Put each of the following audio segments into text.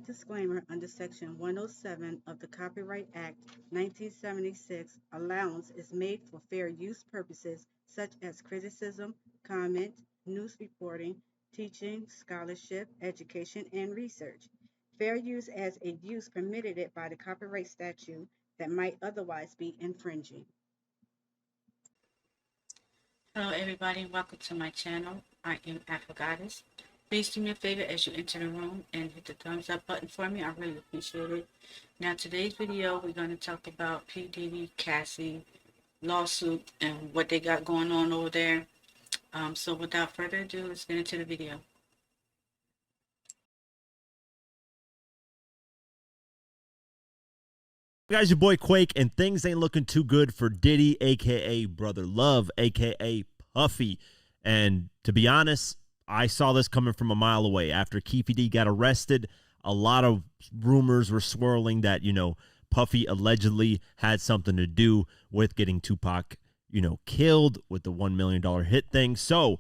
disclaimer under Section 107 of the Copyright Act 1976, allowance is made for fair use purposes such as criticism, comment, news reporting, teaching, scholarship, education, and research. Fair use as a use permitted it by the copyright statute that might otherwise be infringing. Hello everybody, welcome to my channel. I am Afro. Please do me a favor as you enter the room and hit the thumbs up button for me. I really appreciate it. Now today's video we're going to talk about P. Diddy Cassie lawsuit and what they got going on over there. So without further ado, let's get into the video. Guys, your boy Quake, and things ain't looking too good for Diddy, aka Brother Love, aka Puffy. And to be honest, I saw this coming from a mile away. After Keefy D got arrested, a lot of rumors were swirling that, Puffy allegedly had something to do with getting Tupac, killed with the $1 million hit thing. So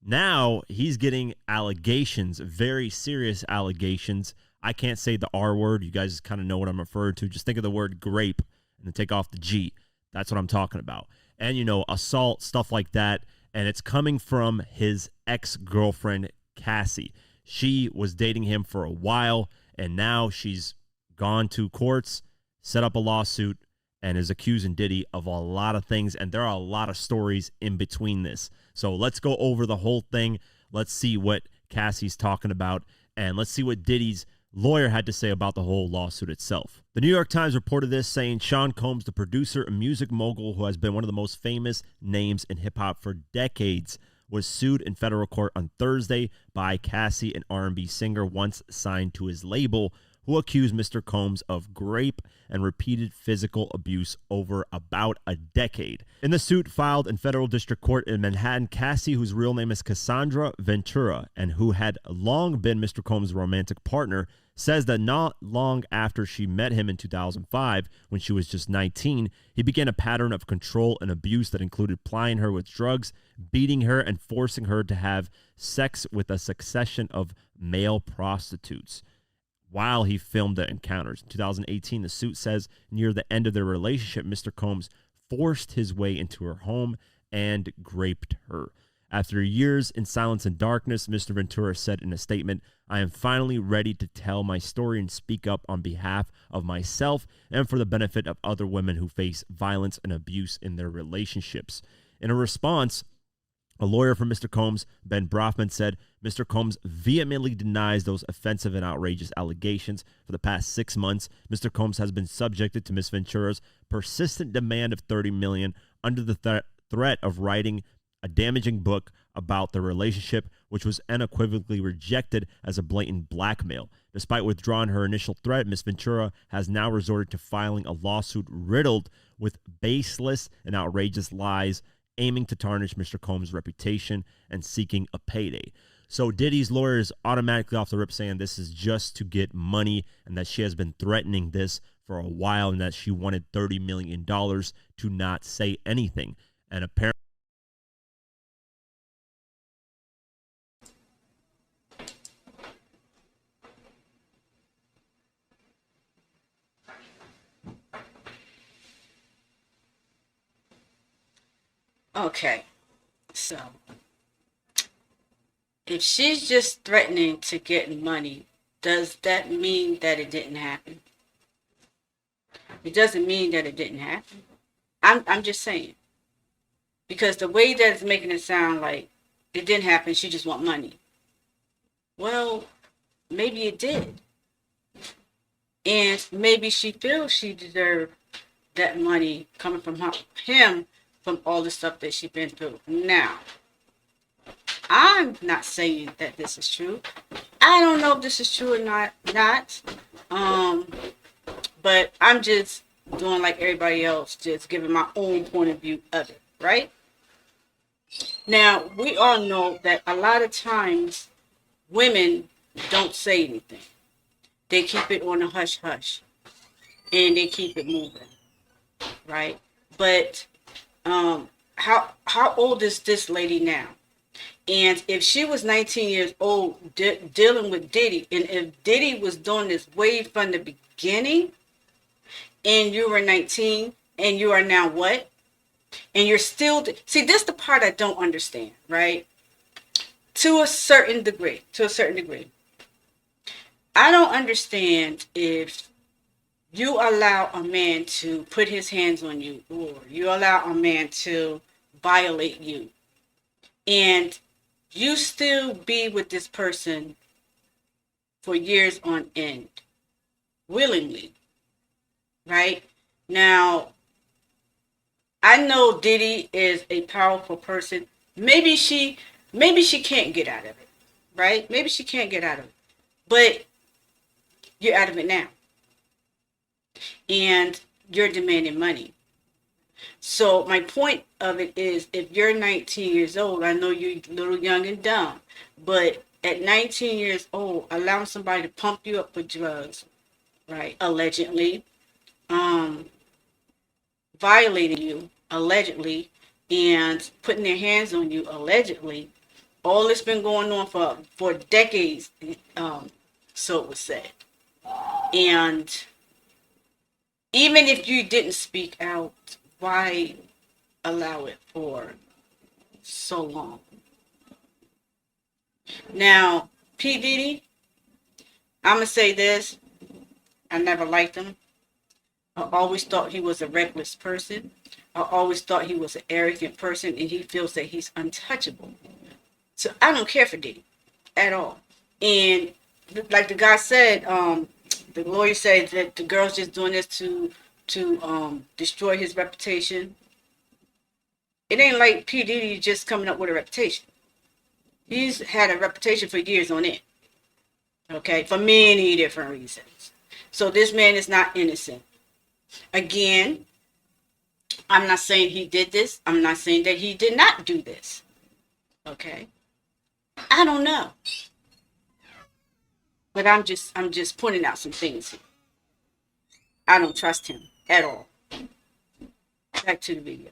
now he's getting allegations, very serious allegations. I can't say the R word. You guys kind of know what I'm referring to. Just think of the word grape and then take off the G. That's what I'm talking about. And, assault, stuff like that. And it's coming from his ex-girlfriend, Cassie. She was dating him for a while, and now she's gone to courts, set up a lawsuit, and is accusing Diddy of a lot of things. And there are a lot of stories in between this. So let's go over the whole thing. Let's see what Cassie's talking about, and let's see what Diddy's lawyer had to say about the whole lawsuit itself. The New York Times reported this, saying Sean Combs, the producer and music mogul who has been one of the most famous names in hip-hop for decades, was sued in federal court on Thursday by Cassie, an R&B singer once signed to his label, who accused Mr. Combs of rape and repeated physical abuse over about a decade. In the suit filed in federal district court in Manhattan, Cassie, whose real name is Cassandra Ventura and who had long been Mr. Combs' romantic partner, says that not long after she met him in 2005, when she was just 19, he began a pattern of control and abuse that included plying her with drugs, beating her, and forcing her to have sex with a succession of male prostitutes while he filmed the encounters. In 2018, the suit says near the end of their relationship, Mr. Combs forced his way into her home and raped her. After years in silence and darkness, Mr. Ventura said in a statement, "I am finally ready to tell my story and speak up on behalf of myself and for the benefit of other women who face violence and abuse in their relationships." In a response, a lawyer for Mr. Combs, Ben Brofman, said Mr. Combs vehemently denies those offensive and outrageous allegations. For the past 6 months, Mr. Combs has been subjected to Ms. Ventura's persistent demand of $30 million under the threat of writing a damaging book about the relationship, which was unequivocally rejected as a blatant blackmail. Despite withdrawing her initial threat, Ms. Ventura has now resorted to filing a lawsuit riddled with baseless and outrageous lies, aiming to tarnish Mr. Combs' reputation and seeking a payday. So Diddy's lawyer is automatically off the rip saying this is just to get money and that she has been threatening this for a while and that she wanted $30 million to not say anything. And apparently, Okay, so if she's just threatening to get money, does that mean that it didn't happen? It doesn't mean that it didn't happen. I'm just saying. Because the way that it's making it sound like it didn't happen, she just want money. Well, maybe it did. And maybe she feels she deserved that money coming from him from all the stuff that she's been through. Now, I'm not saying that this is true. I don't know if this is true or not. But I'm just doing like everybody else, just giving my own point of view of it, right? Now, we all know that a lot of times women don't say anything. They keep it on a hush-hush. And they keep it moving, right? But how old is this lady now? And if she was 19 years old dealing with Diddy, and if Diddy was doing this way from the beginning, and you were 19, and you are now what? And you're still, see, this is the part I don't understand, right? To a certain degree, I don't understand if you allow a man to put his hands on you, or you allow a man to violate you, and you still be with this person for years on end, willingly, right? Now, I know Diddy is a powerful person. Maybe she can't get out of it, right? Maybe she can't get out of it, but you're out of it now, and you're demanding money. So my point of it is, if you're 19 years old, I know you're a little young and dumb, but at 19 years old, allowing somebody to pump you up with drugs, right? Allegedly, violating you, allegedly, and putting their hands on you, allegedly. All this been going on for decades, so it was said. And even if you didn't speak out, why allow it for so long? Now, P. Diddy, I'm going to say this. I never liked him. I always thought he was a reckless person. I always thought he was an arrogant person, and he feels that he's untouchable. So I don't care for Diddy at all. And like the guy said, the lawyer said that the girl's just doing this to destroy his reputation. It ain't like P. Diddy just coming up with a reputation. He's had a reputation for years on end. Okay, for many different reasons. So this man is not innocent. Again, I'm not saying he did this. I'm not saying that he did not do this. Okay, I don't know. But I'm just pointing out some things here. I don't trust him at all. Back to the video.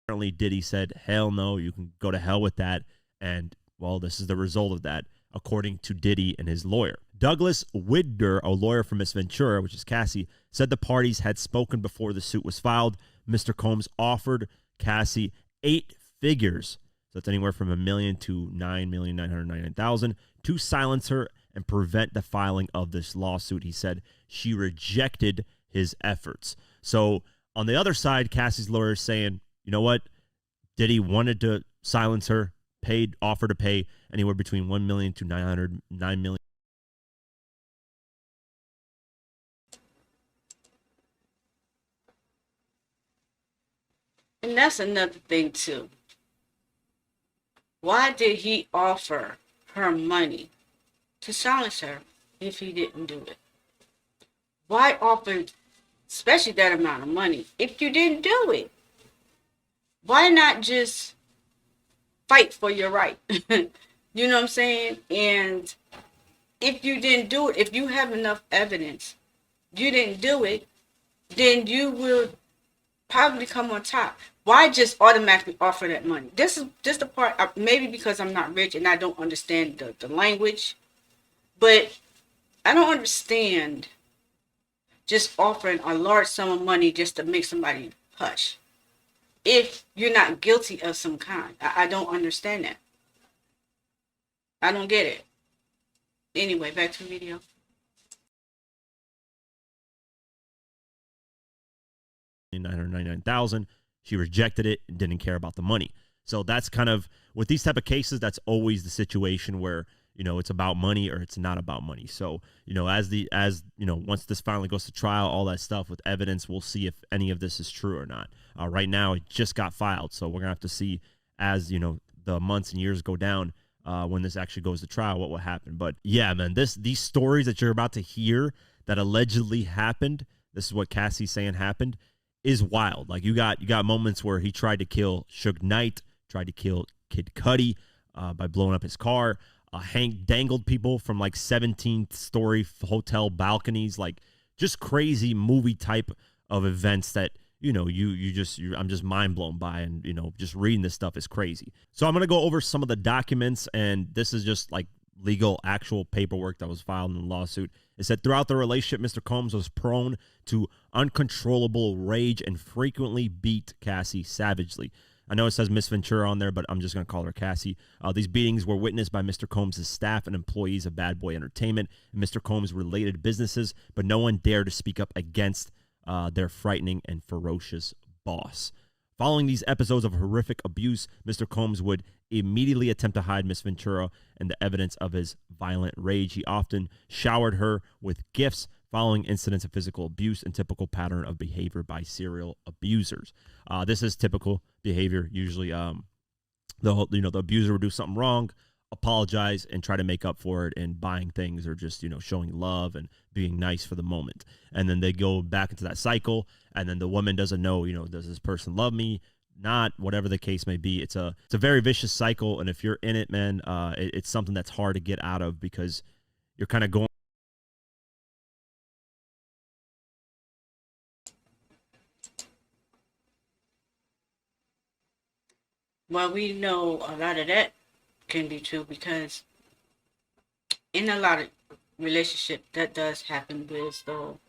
Apparently, Diddy said, hell no, you can go to hell with that. And, well, this is the result of that, according to Diddy and his lawyer. Douglas Widder, a lawyer for Miss Ventura, which is Cassie, said the parties had spoken before the suit was filed. Mr. Combs offered Cassie 8 figures, so that's anywhere from $1 million to $9,999,000, to silence her and prevent the filing of this lawsuit. He said she rejected his efforts. So on the other side, Cassie's lawyer is saying, you know what? Diddy wanted to silence her, offered to pay anywhere between $1 million to $9 million. And that's another thing too. Why did he offer her money to silence her if he didn't do it? Why offer, especially that amount of money, if you didn't do it? Why not just fight for your right? You know what I'm saying? And if you didn't do it, if you have enough evidence, you didn't do it, then you will probably come on top. Why just automatically offer that money? This is just the part, maybe because I'm not rich and I don't understand the language, but I don't understand just offering a large sum of money just to make somebody hush. If you're not guilty of some kind, I don't understand that. I don't get it. Anyway, back to the video. $999,000. She rejected it and didn't care about the money. So that's kind of, with these type of cases, that's always the situation where, you know, it's about money or it's not about money. So, you know, as you know, once this finally goes to trial, all that stuff with evidence, we'll see if any of this is true or not. Right now, it just got filed. So we're going to have to see as, you know, the months and years go down, when this actually goes to trial, what will happen. But yeah, man, these stories that you're about to hear that allegedly happened, this is what Cassie's saying happened, is wild. Like you got moments where he tried to kill Suge Knight, tried to kill Kid Cudi by blowing up his car. Hank dangled people from like 17th story hotel balconies, like just crazy movie type of events that, I'm just mind blown by, and just reading this stuff is crazy. So I'm going to go over some of the documents, and this is just like legal actual paperwork that was filed in the lawsuit. It said throughout the relationship, Mr. Combs was prone to uncontrollable rage and frequently beat Cassie savagely. I know it says Miss Ventura on there, but I'm just going to call her Cassie. These beatings were witnessed by Mr. Combs' staff and employees of Bad Boy Entertainment and Mr. Combs' related businesses, but no one dared to speak up against their frightening and ferocious boss. Following these episodes of horrific abuse, Mr. Combs would immediately attempt to hide Miss Ventura and the evidence of his violent rage. He often showered her with gifts following incidents of physical abuse, and typical pattern of behavior by serial abusers. This is typical behavior. Usually, the abuser would do something wrong, apologize, and try to make up for it in buying things or just showing love and being nice for the moment. And then they go back into that cycle, and then the woman doesn't know, does this person love me? Not, whatever the case may be. It's a very vicious cycle, and if you're in it, man, it's something that's hard to get out of, because you're kind of going. Well, we know a lot of that can be true, because in a lot of relationship that does happen, with though,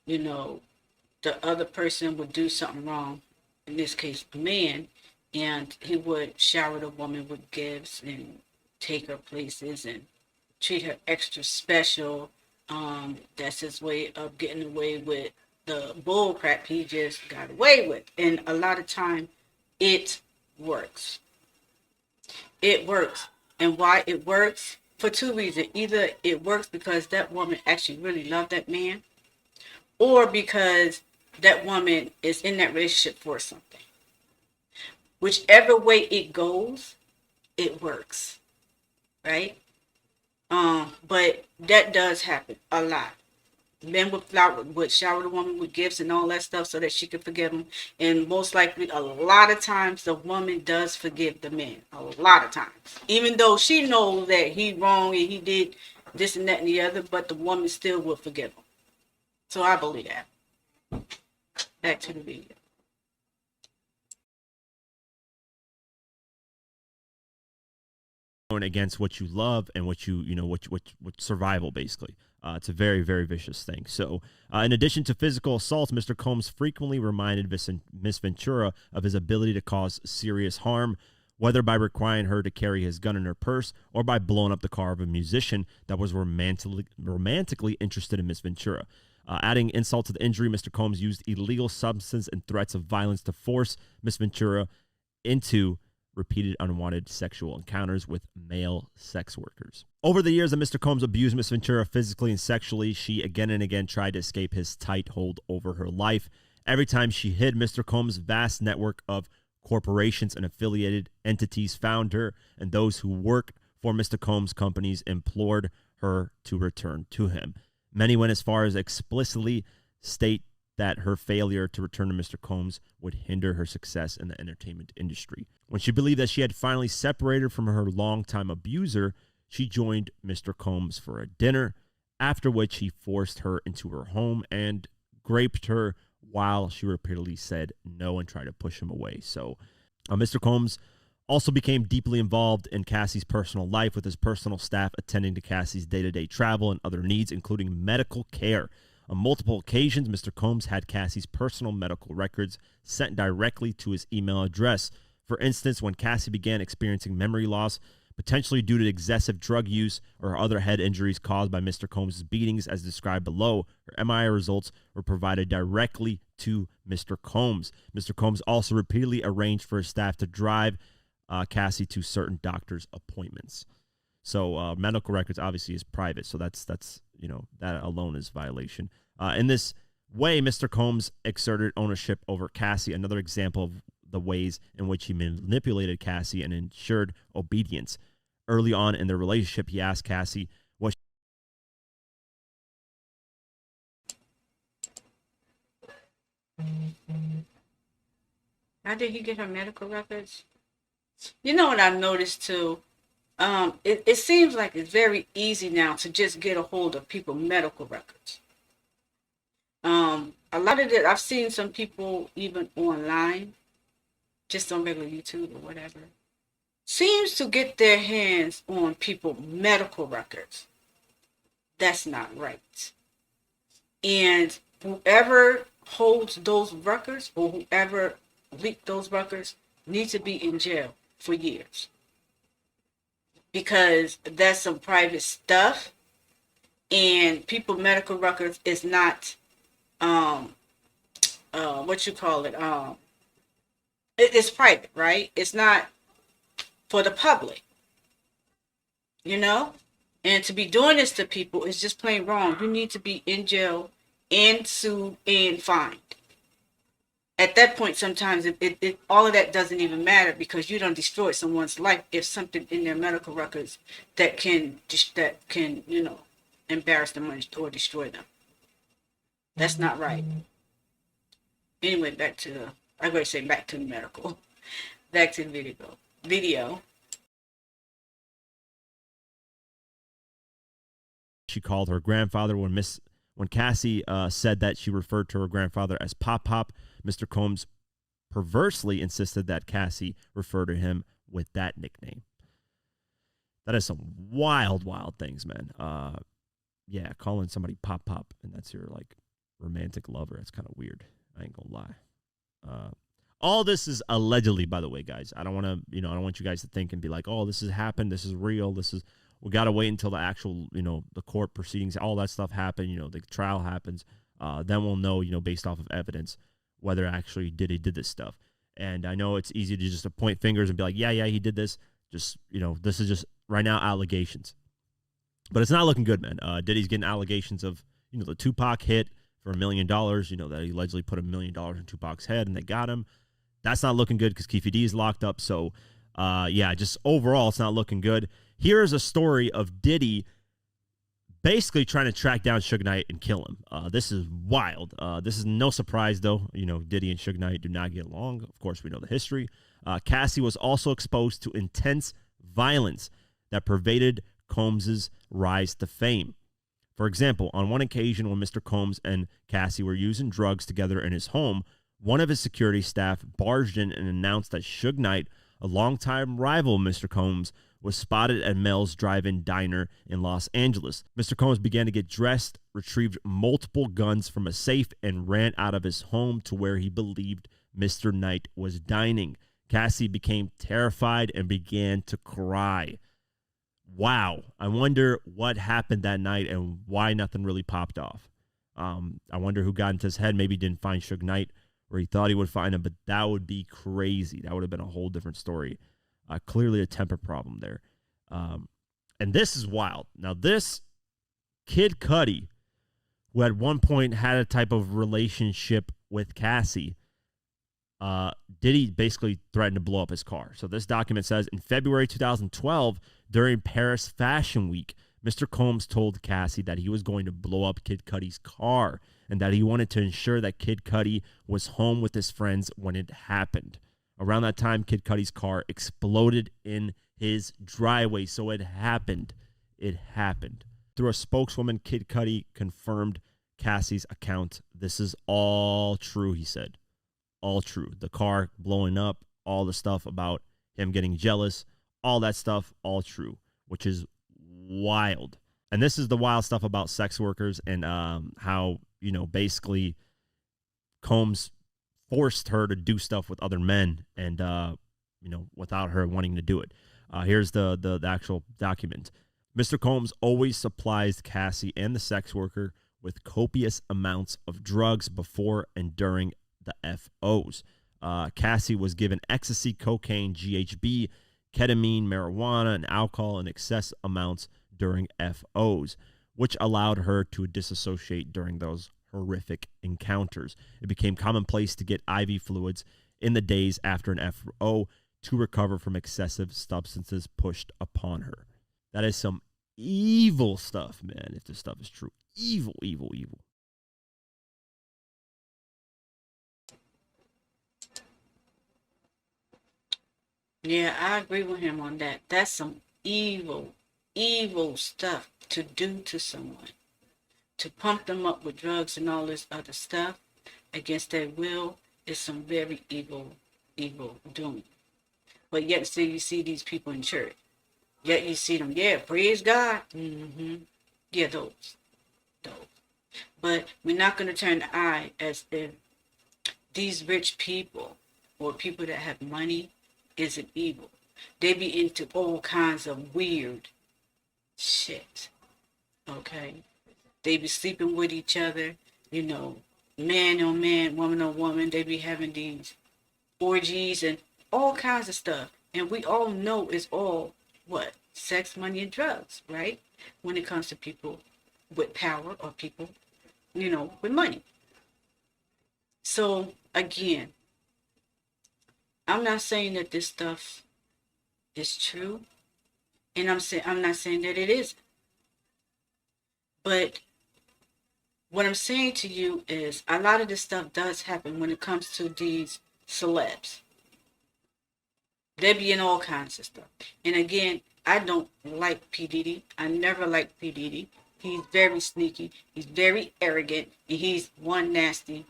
the other person would do something wrong, in this case a man, and he would shower the woman with gifts and take her places and treat her extra special. That's his way of getting away with the bull crap he just got away with. And a lot of time it works. It works. And why it works? For two reasons. Either it works because that woman actually really loved that man, or because that woman is in that relationship for something. Whichever way it goes, it works. Right? But that does happen a lot. Men would shower the woman with gifts and all that stuff so that she could forgive him. And most likely, a lot of times, the woman does forgive the man. A lot of times. Even though she knows that he wrong and he did this and that and the other, but the woman still will forgive him. So I believe that. Back to the video. Against what you love and what what survival, basically. It's a very, very vicious thing. So in addition to physical assaults, Mr. Combs frequently reminded Miss Ventura of his ability to cause serious harm, whether by requiring her to carry his gun in her purse or by blowing up the car of a musician that was romantically interested in Miss Ventura. Adding insult to the injury, Mr. Combs used illegal substance and threats of violence to force Miss Ventura into repeated unwanted sexual encounters with male sex workers. Over the years that Mr. Combs abused Miss Ventura physically and sexually, she again and again tried to escape his tight hold over her life. Every time she hid, Mr. Combs' vast network of corporations and affiliated entities found her, and those who worked for Mr. Combs' companies implored her to return to him. Many went as far as explicitly state that her failure to return to Mr. Combs would hinder her success in the entertainment industry. When she believed that she had finally separated from her longtime abuser, she joined Mr. Combs for a dinner, after which he forced her into her home and raped her while she repeatedly said no and tried to push him away. So Mr. Combs also became deeply involved in Cassie's personal life, with his personal staff attending to Cassie's day-to-day travel and other needs, including medical care. On multiple occasions, Mr. Combs had Cassie's personal medical records sent directly to his email address. For instance, when Cassie began experiencing memory loss, potentially due to excessive drug use or other head injuries caused by Mr. Combs' beatings as described below, her MRI results were provided directly to Mr. Combs. Mr. Combs also repeatedly arranged for his staff to drive Cassie to certain doctor's appointments. So medical records obviously is private, so that's that alone is violation. In this way, Mr. Combs exerted ownership over Cassie. Another example of the ways in which he manipulated Cassie and ensured obedience. Early on in their relationship, he asked Cassie what. How did he get her medical records? You know what I've noticed too? It seems like it's very easy now to just get a hold of people's medical records. a lot of it, I've seen some people even online, just on regular YouTube or whatever, seems to get their hands on people medical records. That's not right. And whoever holds those records or whoever leaked those records needs to be in jail for years, because that's some private stuff, and people medical records is not what you call it, it's private, right? It's not for the public, you know. And to be doing this to people is just plain wrong. You need to be in jail and sued and fined. At that point, sometimes it all of that doesn't even matter, because you don't destroy someone's life if something in their medical records that can embarrass them or destroy them. That's not right. Anyway, back to the medical. Back to the video. She called her grandfather when Cassie said that she referred to her grandfather as Pop Pop. Mr. Combs perversely insisted that Cassie refer to him with that nickname. That is some wild, wild things, man. Yeah, calling somebody Pop Pop and that's your like romantic lover. That's kind of weird. I ain't gonna lie. All this is allegedly, by the way, guys. I don't want to, I don't want you guys to think and be like, oh, this has happened. This is real. We got to wait until the actual, the court proceedings, all that stuff happen, the trial happens. Then we'll know, based off of evidence, whether actually Diddy did this stuff. And I know it's easy to just point fingers and be like, yeah, he did this. Just, this is just right now allegations. But it's not looking good, man. Diddy's getting allegations of, the Tupac hit for $1 million, that he allegedly put $1 million in Tupac's head and they got him. That's not looking good because Keefe D is locked up. So, just overall, it's not looking good. Here is a story of Diddy basically trying to track down Suge Knight and kill him. This is wild. This is no surprise, though. Diddy and Suge Knight do not get along. Of course, we know the history. Cassie was also exposed to intense violence that pervaded Combs's rise to fame. For example, on one occasion when Mr. Combs and Cassie were using drugs together in his home, one of his security staff barged in and announced that Suge Knight, a longtime rival of Mr. Combs, was spotted at Mel's Drive-In Diner in Los Angeles. Mr. Combs began to get dressed, retrieved multiple guns from a safe, and ran out of his home to where he believed Mr. Knight was dining. Cassie became terrified and began to cry. Wow. I wonder what happened that night and why nothing really popped off. I wonder who got into his head. Maybe he didn't find Suge Knight where he thought he would find him, but that would be crazy. That would have been a whole different story. Clearly a temper problem there. And this is wild. Now, this Kid Cudi, who at one point had a type of relationship with Cassie, Diddy basically threatened to blow up his car. So this document says, in February 2012, during Paris Fashion Week, Mr. Combs told Cassie that he was going to blow up Kid Cudi's car and that he wanted to ensure that Kid Cudi was home with his friends when it happened. Around that time, Kid Cudi's car exploded in his driveway. So it happened. It happened. Through a spokeswoman, Kid Cudi confirmed Cassie's account. This is all true, he said. All true. The car blowing up, all the stuff about him getting jealous, all that stuff, all true, which is wild. And this is the wild stuff about sex workers and how, basically Combs forced her to do stuff with other men and, without her wanting to do it. Here's the actual document. Mr. Combs always supplies Cassie and the sex worker with copious amounts of drugs before and during the FOs. Cassie was given ecstasy, cocaine, GHB, ketamine, marijuana, and alcohol in excess amounts during FOs, which allowed her to disassociate during those horrific encounters. It became commonplace to get IV fluids in the days after an FO to recover from excessive substances pushed upon her. That is some evil stuff, man, if this stuff is true. Evil, evil, evil. Yeah, I agree with him on that. That's some evil, evil stuff to do to someone. To pump them up with drugs and all this other stuff. against their will is some very evil doing. But yet still you see these people in church. Yet you see them, yeah, praise God. Yeah, those. But we're not going to turn the eye as if these rich people or people that have money isn't evil. They be into all kinds of weird shit. Okay? They be sleeping with each other, you know, man on man, woman on woman. They be having these orgies and all kinds of stuff. And we all know it's all what? Sex, money, and drugs, right? When it comes to people with power or people, you know, with money. So again, I'm not saying that this stuff is true, and I'm not saying that it isn't. But what I'm saying to you is a lot of this stuff does happen when it comes to these celebs. They be in all kinds of stuff. And again, I don't like P. Diddy. I never liked P. Diddy. He's very sneaky. He's very arrogant. And he's one nasty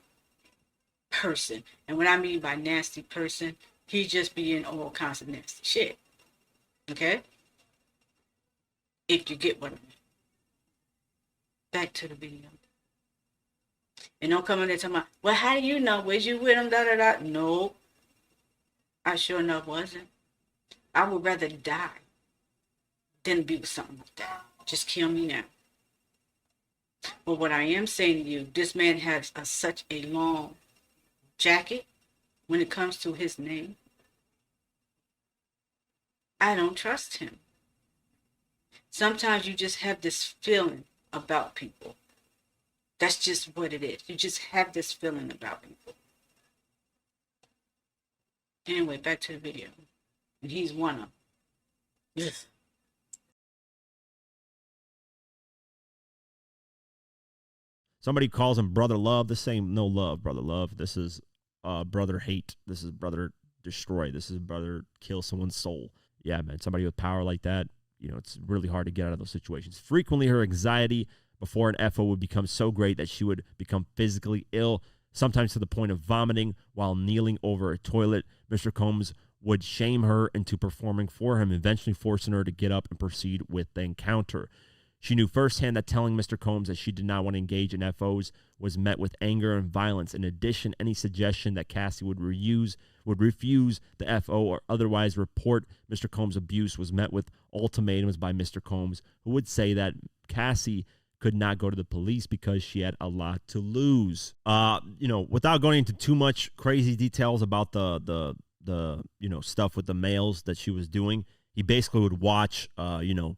person. And what I mean by nasty person, he just be in all kinds of nasty shit. Okay? If you get what I mean. Back to the video. And don't come in there talking about, well, how do you know? Was you with him? Da da da. No. I sure enough wasn't. I would rather die than be with something like that. Just kill me now. But what I am saying to you, this man has such a long jacket when it comes to his name. I don't trust him. Sometimes you just have this feeling about people. That's just what it is. You just have this feeling about people. Anyway, back to the video. And he's one of them. Yes. Somebody calls him brother love. This ain't no love, brother love. This is brother hate. This is brother destroy. This is brother kill someone's soul. Yeah, man. Somebody with power like that, you know, it's really hard to get out of those situations. Frequently, her anxiety before an FO would become so great that she would become physically ill, sometimes to the point of vomiting while kneeling over a toilet. Mr. Combs would shame her into performing for him, eventually forcing her to get up and proceed with the encounter. She knew firsthand that telling Mr. Combs that she did not want to engage in FOs was met with anger and violence. In addition, any suggestion that Cassie would refuse the FO or otherwise report Mr. Combs' abuse was met with ultimatums by Mr. Combs, who would say that Cassie could not go to the police because she had a lot to lose. You know, without going into too much crazy details about the you know, stuff with the males that she was doing, he basically would watch you know,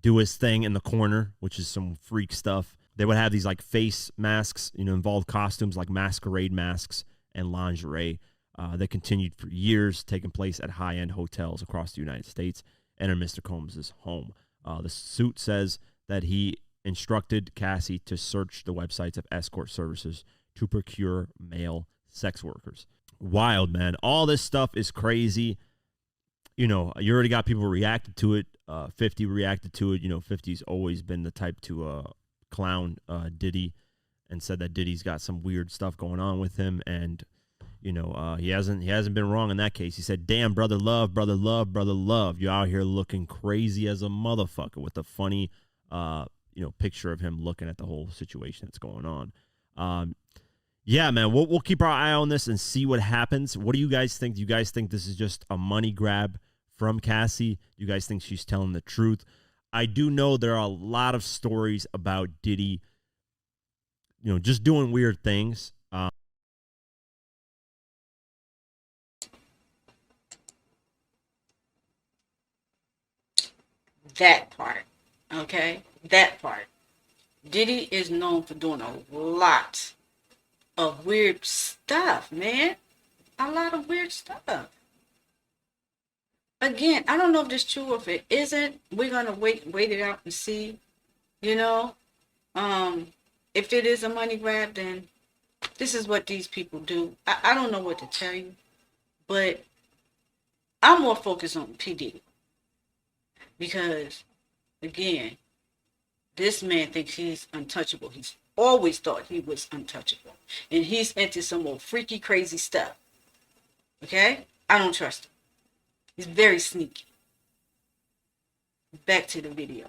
do his thing in the corner, which is some freak stuff. They would have these like face masks, you know, involved costumes like masquerade masks and lingerie. That continued for years, taking place at high-end hotels across the United States and in Mr. Combs' home. The suit says that he instructed Cassie to search the websites of escort services to procure male sex workers. Wild, man. All this stuff is crazy. You know, you already got people reacted to it. 50 reacted to it. You know, 50's always been the type to clown Diddy and said that Diddy's got some weird stuff going on with him. And, you know, he hasn't been wrong in that case. He said, damn, brother love, brother love, brother love. You're out here looking crazy as a motherfucker, with a funny, you know, picture of him looking at the whole situation that's going on. Yeah, man, we'll keep our eye on this and see what happens. What do you guys think? Do you guys think this is just a money grab from Cassie? Do you guys think she's telling the truth? I do know there are a lot of stories about Diddy, you know, just doing weird things. That part. Okay? That part. Diddy is known for doing a lot of weird stuff, man. A lot of weird stuff. Again, I don't know if this is true or if it isn't. We're gonna wait it out and see. You know? If it is a money grab, then this is what these people do. I don't know what to tell you. But I'm more focused on P. Diddy. Because, again, this man thinks he's untouchable. He's always thought he was untouchable. And he's into some more freaky, crazy stuff. Okay? I don't trust him. He's very sneaky. Back to the video.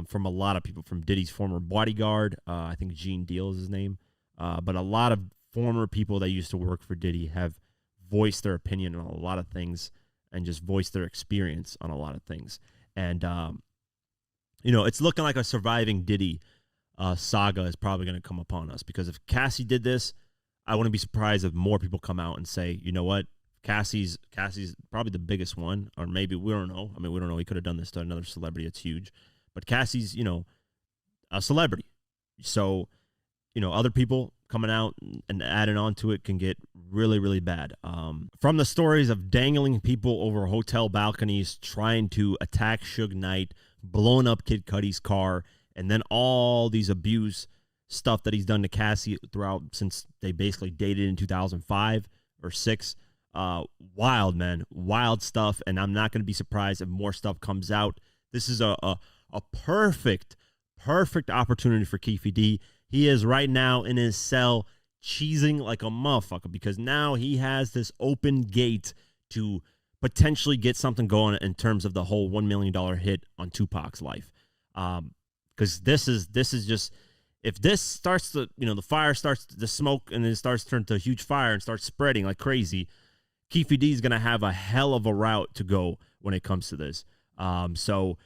From a lot of people, from Diddy's former bodyguard, I think Gene Deal is his name, but a lot of former people that used to work for Diddy have voiced their opinion on a lot of things and just voiced their experience on a lot of things. And, it's looking like a surviving Diddy saga is probably going to come upon us, because if Cassie did this, I wouldn't be surprised if more people come out and say, you know what, Cassie's probably the biggest one, or maybe, we don't know. I mean, we don't know. He could have done this to another celebrity. It's huge. But Cassie's, a celebrity. So, other people coming out and adding on to it can get really, really bad. From the stories of dangling people over hotel balconies, trying to attack Suge Knight, blowing up Kid Cudi's car, and then all these abuse stuff that he's done to Cassie throughout since they basically dated in 2005 or 6. Wild, man. Wild stuff, and I'm not going to be surprised if more stuff comes out. This is a perfect opportunity for Keefe D. He is right now in his cell cheesing like a motherfucker, because now he has this open gate to potentially get something going in terms of the whole $1 million hit on Tupac's life. Because this is just, if this starts to, the fire starts, the smoke, and it starts to turn to a huge fire and starts spreading like crazy, Keefe D is going to have a hell of a route to go when it comes to this. So,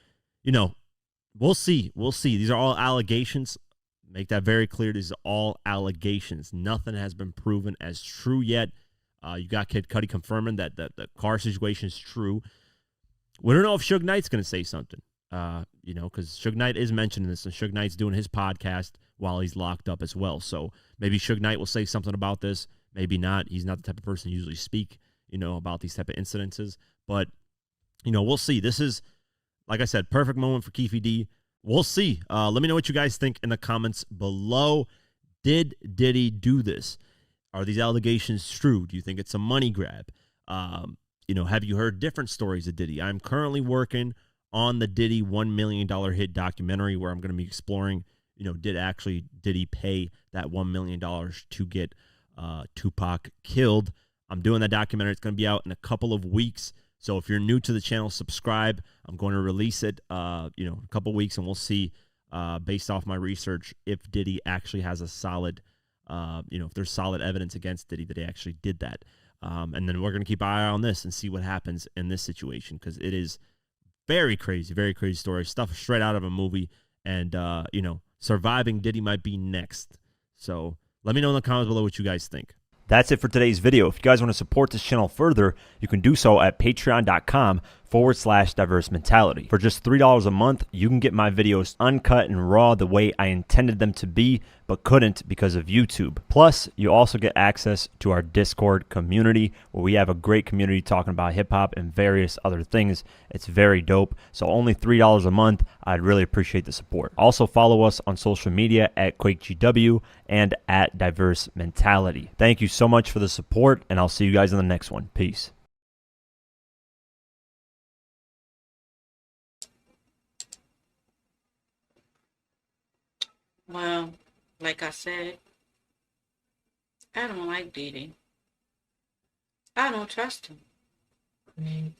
we'll see. We'll see. These are all allegations. Make that very clear. These are all allegations. Nothing has been proven as true yet. You got Kid Cudi confirming that the car situation is true. We don't know if Suge Knight's going to say something, because Suge Knight is mentioning this, and Suge Knight's doing his podcast while he's locked up as well. So maybe Suge Knight will say something about this. Maybe not. He's not the type of person to usually speak, about these type of incidences. But, we'll see. This is, like I said, perfect moment for Keefe D. We'll see. Let me know what you guys think in the comments below. Did Diddy do this? Are these allegations true? Do you think it's a money grab? Have you heard different stories of Diddy? I'm currently working on the Diddy $1 million hit documentary, where I'm going to be exploring, did Diddy pay that $1 million to get Tupac killed? I'm doing that documentary. It's going to be out in a couple of weeks. So if you're new to the channel, subscribe. I'm going to release it, a couple weeks, and we'll see, based off my research, if Diddy actually has a solid, if there's solid evidence against Diddy that he actually did that. And then we're going to keep an eye on this and see what happens in this situation, because it is very crazy story. Stuff straight out of a movie, and, surviving Diddy might be next. So let me know in the comments below what you guys think. That's it for today's video. If you guys want to support this channel further, you can do so at patreon.com/diverse mentality. For just $3 a month, you can get my videos uncut and raw the way I intended them to be, but couldn't because of YouTube. Plus, you also get access to our Discord community, where we have a great community talking about hip-hop and various other things. It's very dope. So only $3 a month. I'd really appreciate the support. Also, follow us on social media at QuakeGW and at Diverse Mentality. Thank you so much for the support, and I'll see you guys in the next one. Peace. Well, like I said, I don't like Diddy. I don't trust him.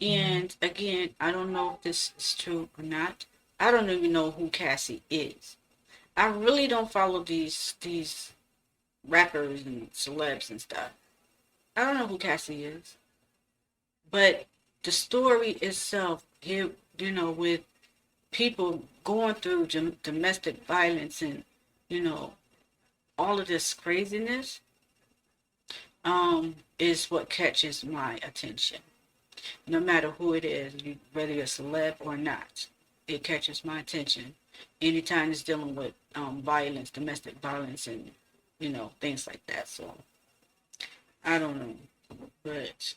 And again, I don't know if this is true or not. I don't even know who Cassie is. I really don't follow these rappers and celebs and stuff. I don't know who Cassie is. But the story itself, here, with people going through domestic violence and, all of this craziness, is what catches my attention. No matter who it is, whether you're a celeb or not, it catches my attention. Anytime it's dealing with violence, domestic violence, and, things like that. So, I don't know. But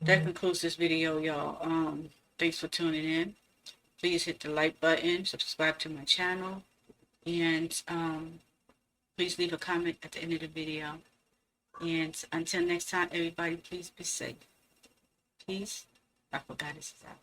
that concludes this video, y'all. Thanks for tuning in. Please hit the like button, subscribe to my channel, and please leave a comment at the end of the video. And until next time, everybody, please be safe. Peace. Afro Goddess is out.